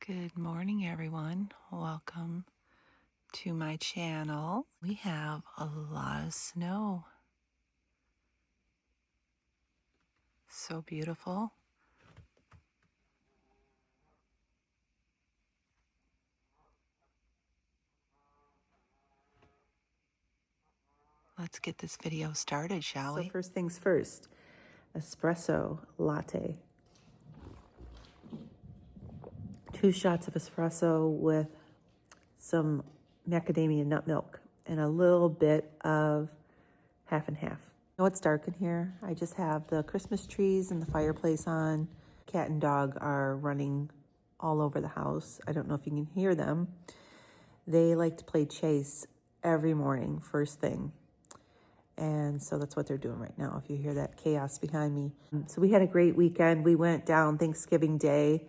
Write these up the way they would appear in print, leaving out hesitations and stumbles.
Good morning, everyone. Welcome to my channel. We have a lot of snow. So beautiful. Let's get this video started, shall we? So first things first, espresso latte. 2 shots of espresso with some macadamia nut milk and a little bit of half and half. I know it's dark in here. I just have the Christmas trees and the fireplace on. Cat and dog are running all over the house. I don't know if you can hear them. They like to play chase every morning, first thing. And so that's what they're doing right now, if you hear that chaos behind me. So we had a great weekend. We went down Thanksgiving Day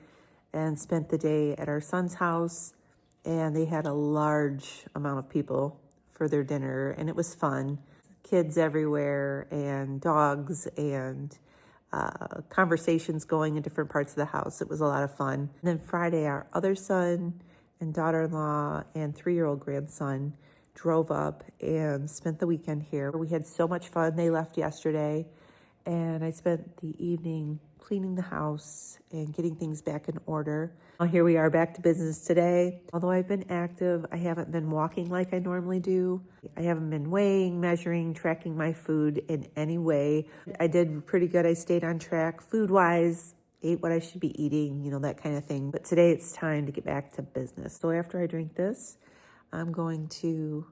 and spent the day at our son's house. And they had a large amount of people for their dinner, and it was fun. Kids everywhere and dogs and conversations going in different parts of the house. It was a lot of fun. And then Friday, our other son and daughter-in-law and 3-year-old grandson drove up and spent the weekend here. We had so much fun. They left yesterday, and I spent the evening cleaning the house and getting things back in order. Well, here we are back to business today. Although I've been active, I haven't been walking like I normally do. I haven't been weighing, measuring, tracking my food in any way. I did pretty good. I stayed on track food-wise, ate what I should be eating, you know, that kind of thing. But today it's time to get back to business. So after I drink this, I'm going to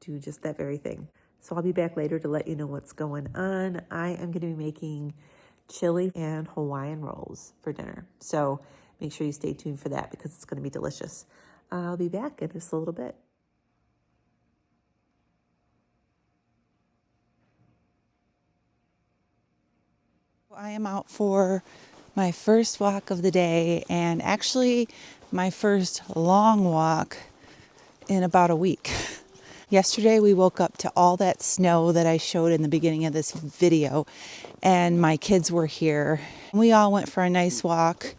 do just that very thing. So I'll be back later to let you know what's going on. I am going to be making chili and Hawaiian rolls for dinner. So make sure you stay tuned for that because it's going to be delicious. I'll be back in just a little bit. I am out for my first walk of the day, and actually my first long walk in about a week. Yesterday we woke up to all that snow that I showed in the beginning of this video, and my kids were here. We all went for a nice walk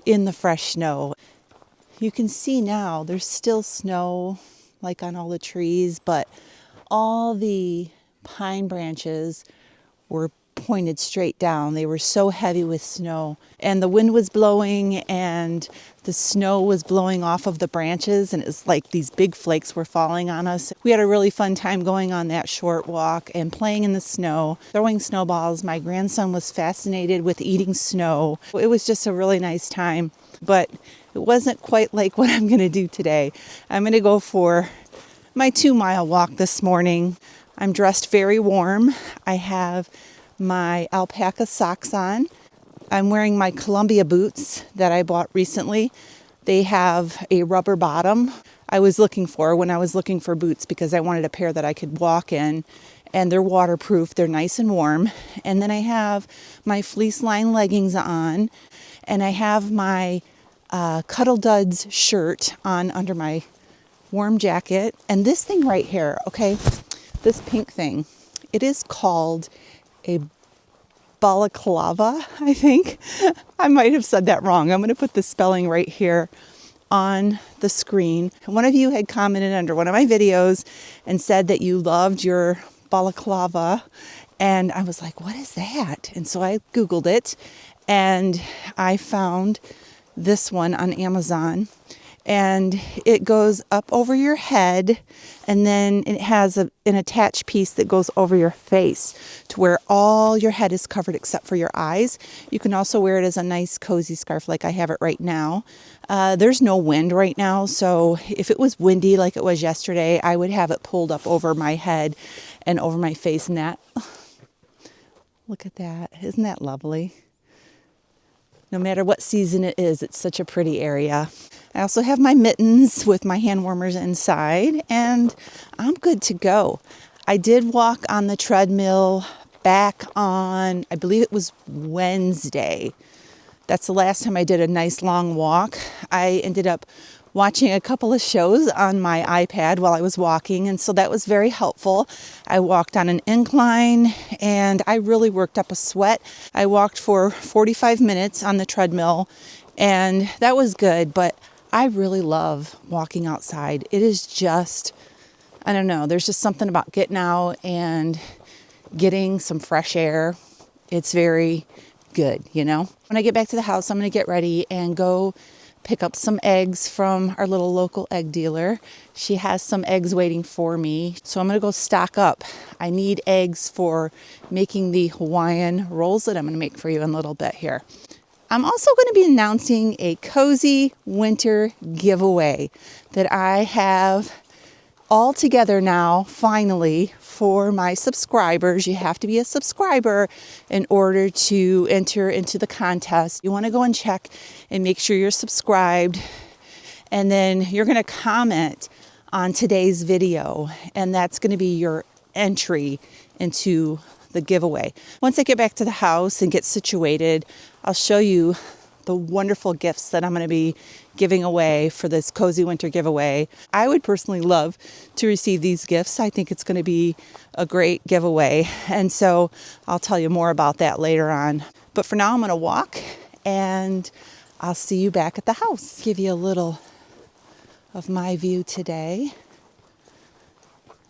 in the fresh snow. You can see now there's still snow like on all the trees, but all the pine branches were pointed straight down. They were so heavy with snow, and the wind was blowing and the snow was blowing off of the branches, and it's like these big flakes were falling on us. We had a really fun time going on that short walk and playing in the snow, throwing snowballs. My grandson was fascinated with eating snow. It was just a really nice time, but it wasn't quite like what I'm going to do today. I'm going to go for my 2-mile walk this morning. I'm dressed very warm. I have my alpaca socks on. I'm wearing my Columbia boots that I bought recently. They have a rubber bottom. I was looking for when I was looking for boots because I wanted a pair that I could walk in, and they're waterproof. They're nice and warm. And then I have my fleece lined leggings on, and I have my Cuddle Duds shirt on under my warm jacket. And this thing right here, okay, this pink thing, it is called a balaclava, I think. I might have said that wrong. I'm going to put the spelling right here on the screen. One of you had commented under one of my videos and said that you loved your balaclava, and I was like, what is that? And so I Googled it, and I found this one on Amazon. And it goes up over your head, and then it has an attached piece that goes over your face to where all your head is covered except for your eyes. You can also wear it as a nice cozy scarf like I have it right now. There's no wind right now, so if it was windy like it was yesterday, I would have it pulled up over my head and over my face, and that, look at that. Isn't that lovely? No matter what season it is, it's such a pretty area. I also have my mittens with my hand warmers inside, and I'm good to go. I did walk on the treadmill back on, I believe it was Wednesday. That's the last time I did a nice long walk. I ended up watching a couple of shows on my iPad while I was walking, and so that was very helpful. I walked on an incline, and I really worked up a sweat. I walked for 45 minutes on the treadmill, And that was good, but I really love walking outside. It is just, I don't know, there's just something about getting out and getting some fresh air. It's very good, you know? When I get back to the house, I'm going to get ready and go pick up some eggs from our little local egg dealer. She has some eggs waiting for me, so I'm going to go stock up. I need eggs for making the Hawaiian rolls that I'm going to make for you in a little bit here. I'm also going to be announcing a cozy winter giveaway that I have all together now, finally, for my subscribers. You have to be a subscriber in order to enter into the contest. You want to go and check and make sure you're subscribed, and then you're going to comment on today's video, and that's going to be your entry into the giveaway. Once I get back to the house and get situated, I'll show you the wonderful gifts that I'm going to be giving away for this cozy winter giveaway. I would personally love to receive these gifts. I think it's going to be a great giveaway, and so I'll tell you more about that later on. But for now, I'm going to walk, and I'll see you back at the house. Give you a little of my view today.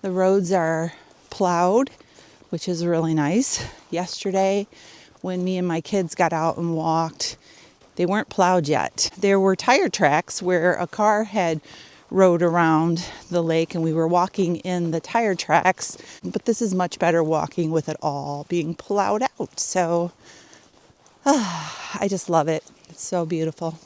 The roads are plowed, which is really nice. Yesterday, when me and my kids got out and walked, they weren't plowed yet. There were tire tracks where a car had rode around the lake and we were walking in the tire tracks, but this is much better walking with it all being plowed out. So I just love it. It's so beautiful.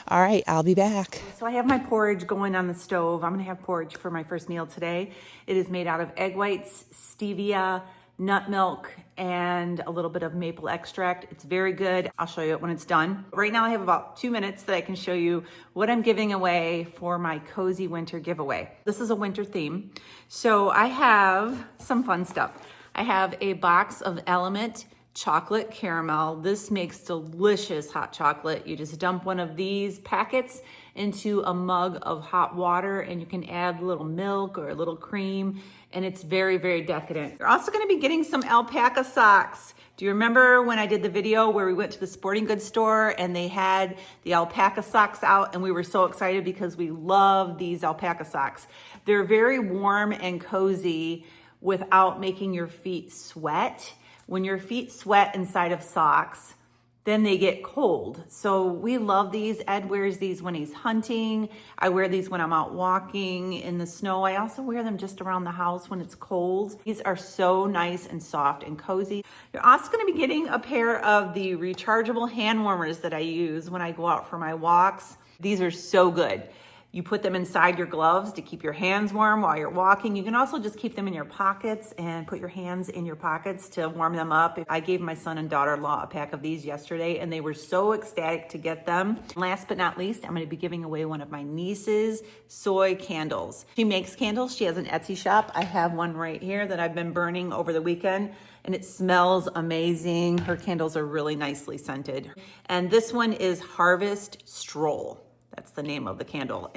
All right, I'll be back. So I have my porridge going on the stove. I'm gonna have porridge for my first meal today. It is made out of egg whites, stevia, nut milk, and a little bit of maple extract. It's very good. I'll show you it when it's done. Right now I have about 2 minutes that I can show you what I'm giving away for my cozy winter giveaway. This is a winter theme. So I have some fun stuff. I have a box of Element chocolate caramel. This makes delicious hot chocolate. You just dump one of these packets into a mug of hot water, and you can add a little milk or a little cream, and it's very, very decadent. You're also going to be getting some alpaca socks. Do you remember when I did the video where we went to the sporting goods store and they had the alpaca socks out, and we were so excited because we love these alpaca socks. They're very warm and cozy without making your feet sweat. When your feet sweat inside of socks, then they get cold. So we love these. Ed wears these when he's hunting. I wear these when I'm out walking in the snow. I also wear them just around the house when it's cold. These are so nice and soft and cozy. You're also going to be getting a pair of the rechargeable hand warmers that I use when I go out for my walks. These are so good. You put them inside your gloves to keep your hands warm while you're walking. You can also just keep them in your pockets and put your hands in your pockets to warm them up. I gave my son and daughter-in-law a pack of these yesterday, and they were so ecstatic to get them. Last but not least, I'm going to be giving away one of my niece's soy candles. She makes candles. She has an Etsy shop. I have one right here that I've been burning over the weekend, and it smells amazing. Her candles are really nicely scented. And this one is Harvest Stroll. That's the name of the candle.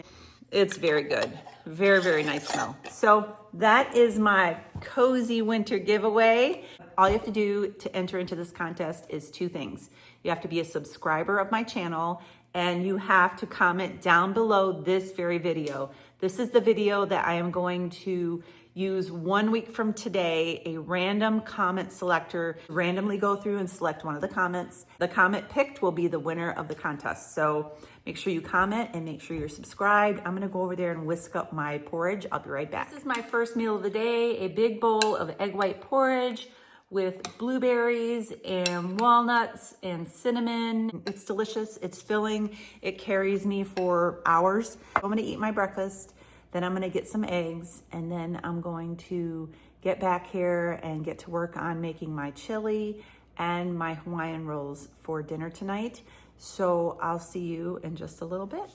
It's very good. Very, very nice smell. So that is my cozy winter giveaway. All you have to do to enter into this contest is 2 things. You have to be a subscriber of my channel, and you have to comment down below this very video. This is the video that I am going to use 1 week from today, a random comment selector, randomly go through and select one of the comments. The comment picked will be the winner of the contest. So make sure you comment and make sure you're subscribed. I'm gonna go over there and whisk up my porridge. I'll be right back. This is my first meal of the day, a big bowl of egg white porridge with blueberries and walnuts and cinnamon. It's delicious, it's filling, it carries me for hours. I'm gonna eat my breakfast, then I'm gonna get some eggs, and then I'm going to get back here and get to work on making my chili and my Hawaiian rolls for dinner tonight. So I'll see you in just a little bit. All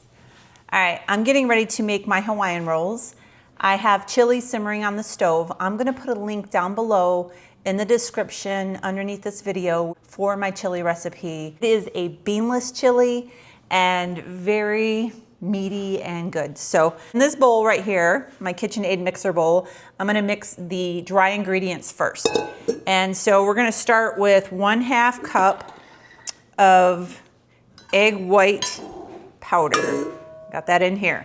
right, I'm getting ready to make my Hawaiian rolls. I have chili simmering on the stove. I'm gonna put a link down below in the description underneath this video for my chili recipe. It is a beanless chili and very meaty and good. So in this bowl right here, my KitchenAid mixer bowl, I'm gonna mix the dry ingredients first. And so we're gonna start with 1/2 cup of egg white powder. Got that in here.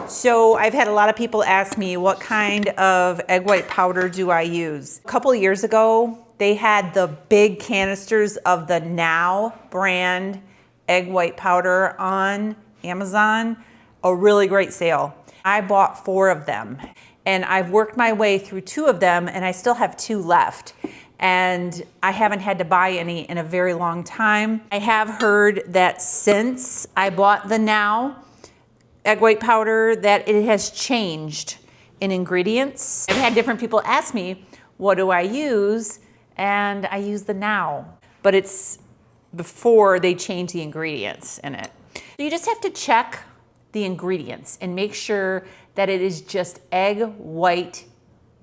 So I've had a lot of people ask me what kind of egg white powder do I use. A couple years ago, they had the big canisters of the Now brand egg white powder on Amazon, a really great sale. I bought 4 of them and I've worked my way through 2 of them and I still have 2 left. And I haven't had to buy any in a very long time. I have heard that since I bought the Now egg white powder that it has changed in ingredients. I've had different people ask me, what do I use? And I use the Now, but it's before they change the ingredients in it. So you just have to check the ingredients and make sure that it is just egg white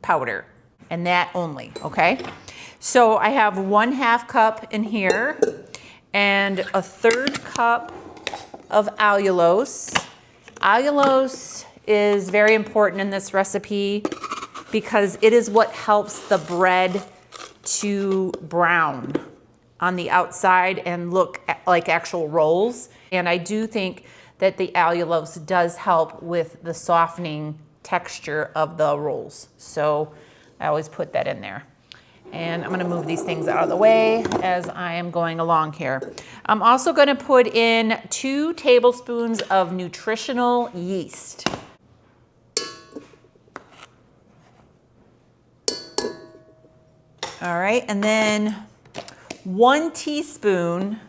powder and that only, okay? So I have 1/2 cup in here and a 1/3 cup of allulose. Allulose is very important in this recipe because it is what helps the bread to brown on the outside and look like actual rolls. And I do think that the allulose does help with the softening texture of the rolls. So I always put that in there. And I'm gonna move these things out of the way as I am going along here. I'm also gonna put in 2 tablespoons of nutritional yeast. All right, and then 1 teaspoon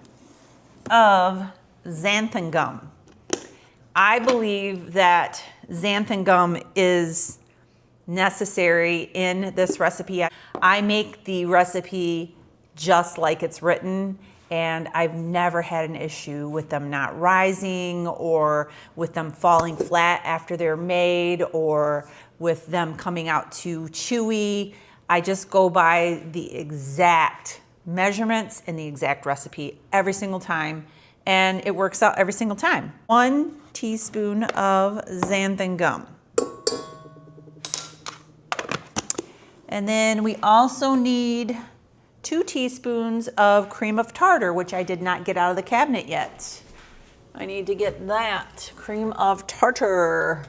of xanthan gum. I believe that xanthan gum is necessary in this recipe. I make the recipe just like it's written, and I've never had an issue with them not rising or with them falling flat after they're made or with them coming out too chewy. I just go by the exact measurements and the exact recipe every single time, and it works out every single time. 1 teaspoon of xanthan gum. And then we also need 2 teaspoons of cream of tartar, which I did not get out of the cabinet yet. I need to get that cream of tartar.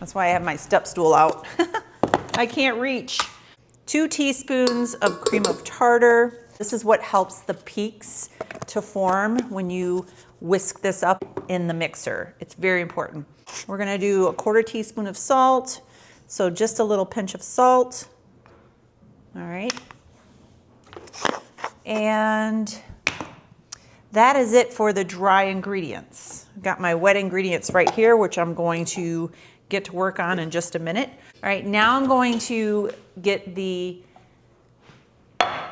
That's why I have my step stool out. I can't reach. 2 teaspoons of cream of tartar. This is what helps the peaks to form when you whisk this up in the mixer. It's very important. We're gonna do 1/4 teaspoon of salt. So just a little pinch of salt. All right. And that is it for the dry ingredients. I've got my wet ingredients right here, which I'm going to get to work on in just a minute. All right, now I'm going to get the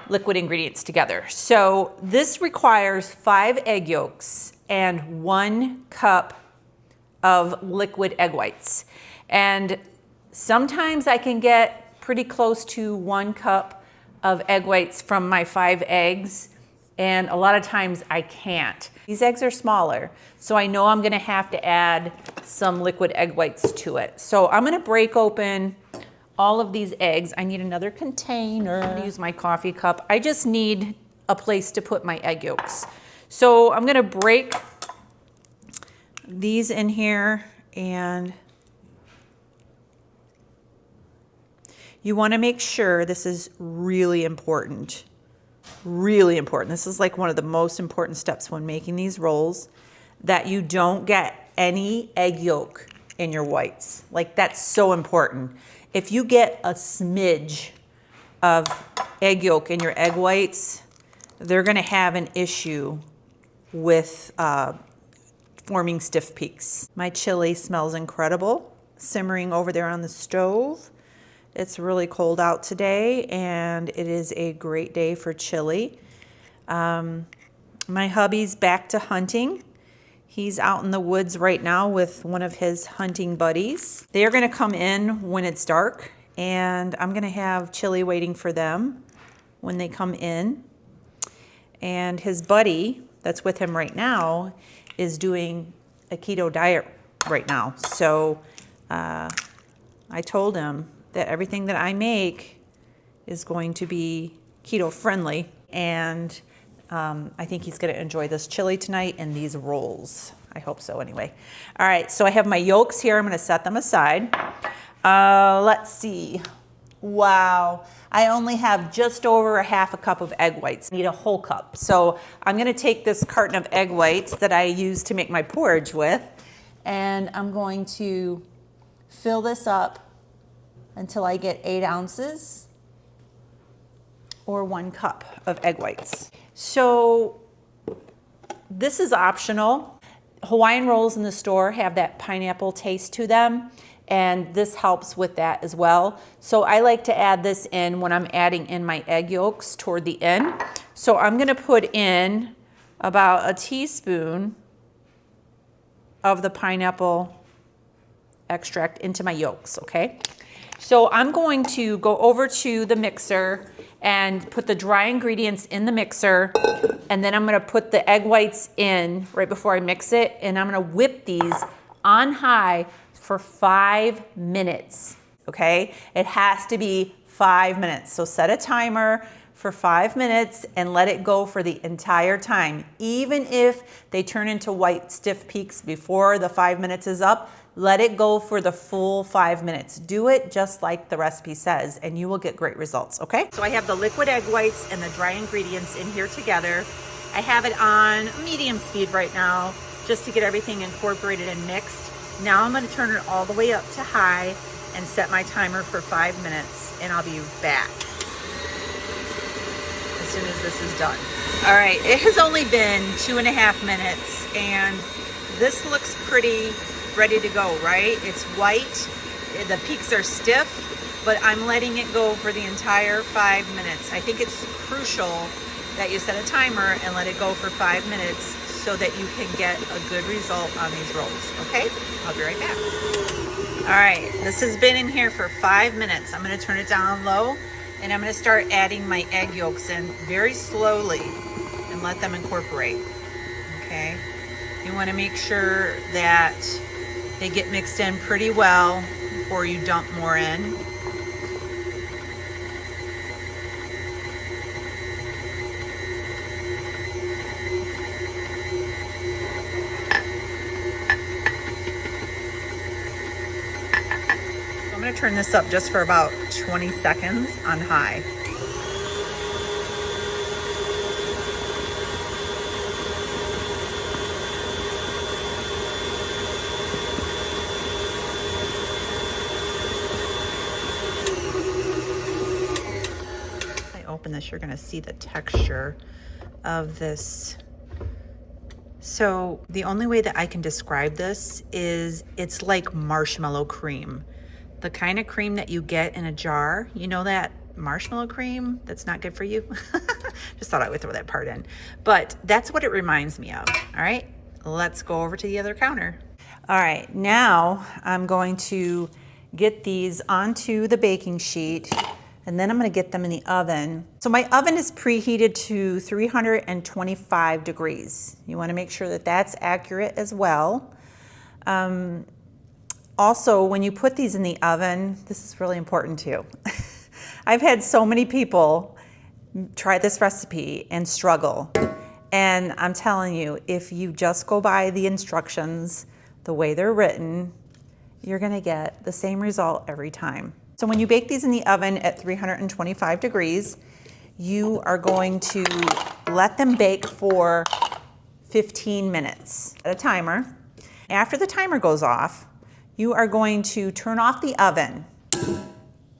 liquid ingredients together. So this requires 5 egg yolks and 1 cup of liquid egg whites. And sometimes I can get pretty close to 1 cup of egg whites from my 5 eggs, and a lot of times I can't. These eggs are smaller, so I know I'm gonna have to add some liquid egg whites to it. So I'm gonna break open all of these eggs. I need another container. I'm gonna use my coffee cup. I just need a place to put my egg yolks. So I'm gonna break these in here, and you wanna make sure, this is really important, really important. This is like one of the most important steps when making these rolls, that you don't get any egg yolk in your whites. Like, that's so important. If you get a smidge of egg yolk in your egg whites, they're gonna have an issue with forming stiff peaks. My chili smells incredible, simmering over there on the stove. It's really cold out today, and it is a great day for chili. My hubby's back to hunting. He's out in the woods right now with one of his hunting buddies. They are gonna come in when it's dark, and I'm gonna have chili waiting for them when they come in. And his buddy that's with him right now is doing a keto diet right now. So I told him that everything that I make is going to be keto friendly, and I think he's gonna enjoy this chili tonight and these rolls. I hope so anyway. All right, so I have my yolks here. I'm gonna set them aside. Let's see. Wow, I only have just over a half a cup of egg whites. I need a whole cup. So I'm gonna take this carton of egg whites that I use to make my porridge with, and I'm going to fill this up until I get 8 ounces or 1 cup of egg whites. So this is optional. Hawaiian rolls in the store have that pineapple taste to them, and this helps with that as well. So I like to add this in when I'm adding in my egg yolks toward the end. So I'm gonna put in about a teaspoon of the pineapple extract into my yolks, okay? So I'm going to go over to the mixer and put the dry ingredients in the mixer, and then I'm gonna put the egg whites in right before I mix it, and I'm gonna whip these on high for 5 minutes, okay? It has to be 5 minutes. So set a timer for 5 minutes and let it go for the entire time. Even if they turn into white stiff peaks before the 5 minutes is up, let it go for the full 5 minutes. Do it just like the recipe says, and you will get great results, okay? So I have the liquid egg whites and the dry ingredients in here together. I have it on medium speed right now, just to get everything incorporated and mixed. Now I'm gonna turn it all the way up to high and set my timer for 5 minutes, and I'll be back as soon as this is done. All right, it has only been 2.5 minutes, and this looks pretty ready to go, right? It's white, the peaks are stiff, but I'm letting it go for the entire 5 minutes. I think it's crucial that you set a timer and let it go for 5 minutes so that you can get a good result on these rolls, okay? I'll be right back. All right, this has been in here for 5 minutes. I'm gonna turn it down low, and I'm gonna start adding my egg yolks in very slowly and let them incorporate, okay? You wanna make sure that they get mixed in pretty well before you dump more in. I'm gonna turn this up just for about 20 seconds on high. Open this, you're gonna see the texture of this. So the only way that I can describe this is it's like marshmallow cream. The kind of cream that you get in a jar, you know, that marshmallow cream that's not good for you? Just thought I would throw that part in. But that's what it reminds me of. All right, let's go over to the other counter. All right, now I'm going to get these onto the baking sheet, and then I'm gonna get them in the oven. So my oven is preheated to 325 degrees. You wanna make sure that that's accurate as well. Also, when you put these in the oven, this is really important too. I've had so many people try this recipe and struggle. And I'm telling you, if you just go by the instructions, the way they're written, you're gonna get the same result every time. So when you bake these in the oven at 325 degrees, you are going to let them bake for 15 minutes at a timer. After the timer goes off, you are going to turn off the oven,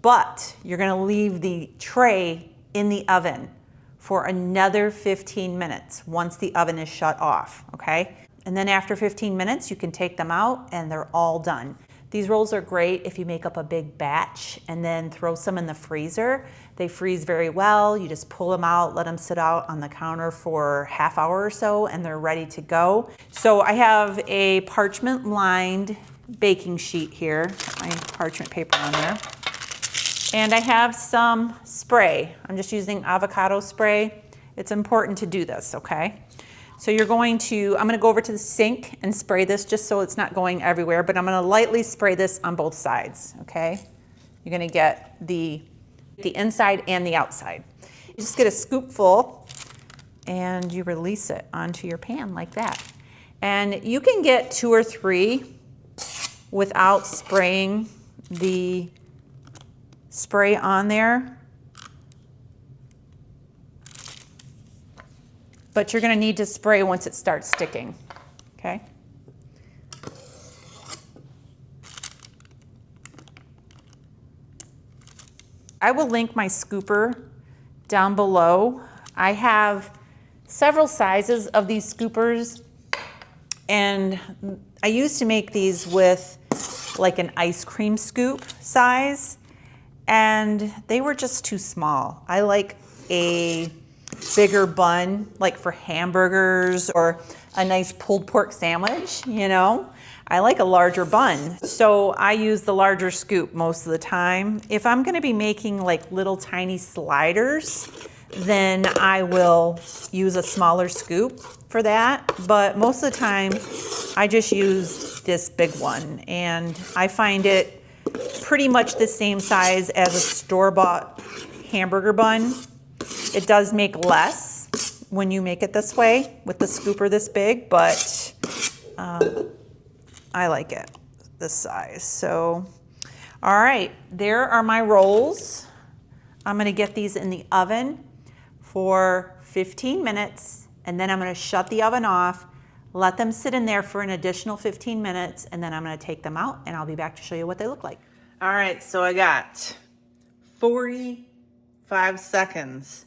but you're gonna leave the tray in the oven for another 15 minutes once the oven is shut off, okay? And then after 15 minutes, you can take them out and they're all done. These rolls are great if you make up a big batch and then throw some in the freezer. They freeze very well. You just pull them out, let them sit out on the counter for half hour or so, and they're ready to go. So I have a parchment lined baking sheet here, my parchment paper on there. And I have some spray. I'm just using avocado spray. It's important to do this, okay? So I'm gonna go over to the sink and spray this just so it's not going everywhere, but I'm gonna lightly spray this on both sides, okay? You're gonna get the inside and the outside. You just get a scoopful and you release it onto your pan like that. And you can get 2 or 3 without spraying the spray on there. But you're gonna need to spray once it starts sticking, okay? I will link my scooper down below. I have several sizes of these scoopers, and I used to make these with like an ice cream scoop size, and they were just too small. I like a bigger bun, like for hamburgers or a nice pulled pork sandwich, you know? I like a larger bun, so I use the larger scoop most of the time. If I'm gonna be making like little tiny sliders, then I will use a smaller scoop for that. But most of the time, I just use this big one, and I find it pretty much the same size as a store-bought hamburger bun. It does make less when you make it this way with the scooper this big, but I like it this size. So, all right, there are my rolls. I'm gonna get these in the oven for 15 minutes, and then I'm gonna shut the oven off, let them sit in there for an additional 15 minutes, and then I'm gonna take them out, and I'll be back to show you what they look like. All right, so I got 45 seconds.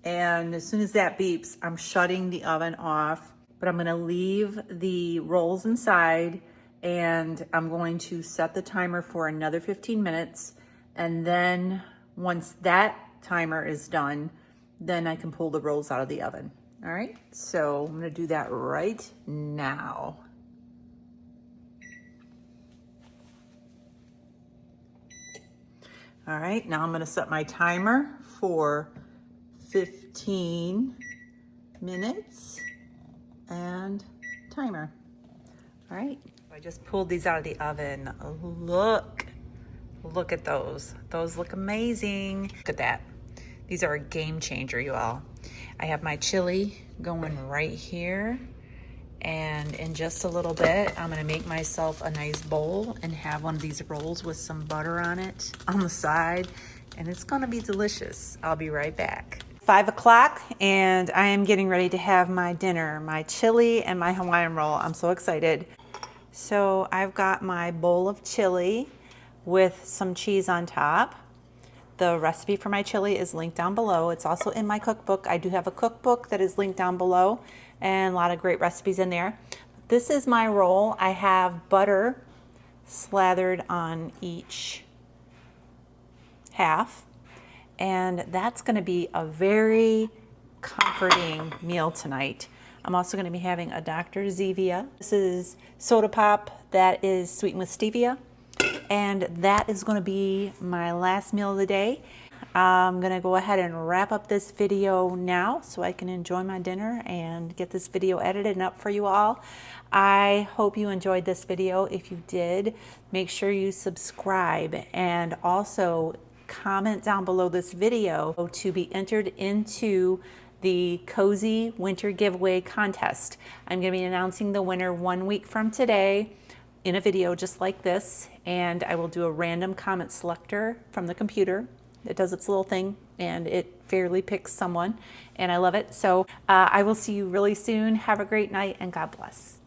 And as soon as that beeps, I'm shutting the oven off, but I'm gonna leave the rolls inside, and I'm going to set the timer for another 15 minutes. And then once that timer is done, then I can pull the rolls out of the oven. All right, so I'm gonna do that right now. All right, now I'm gonna set my timer for 15 minutes and timer. All right, I just pulled these out of the oven. Look at those. Those look amazing. Look at that. These are a game changer, you all. I have my chili going right here. And in just a little bit, I'm gonna make myself a nice bowl and have one of these rolls with some butter on it on the side. And it's gonna be delicious. I'll be right back. 5 o'clock, and I am getting ready to have my dinner, my chili and my Hawaiian roll. I'm so excited. So I've got my bowl of chili with some cheese on top. The recipe for my chili is linked down below. It's also in my cookbook. I do have a cookbook that is linked down below, and a lot of great recipes in there. This is my roll. I have butter slathered on each half, and that's gonna be a very comforting meal tonight. I'm also gonna be having a Dr. Zevia. This is soda pop that is sweetened with stevia, and that is gonna be my last meal of the day. I'm gonna go ahead and wrap up this video now so I can enjoy my dinner and get this video edited and up for you all. I hope you enjoyed this video. If you did, make sure you subscribe and also comment down below this video to be entered into the Cozy Winter Giveaway contest. I'm gonna be announcing the winner 1 week from today in a video just like this, and I will do a random comment selector from the computer. It does its little thing and it fairly picks someone, and I love it. So I will see you really soon. Have a great night and God bless.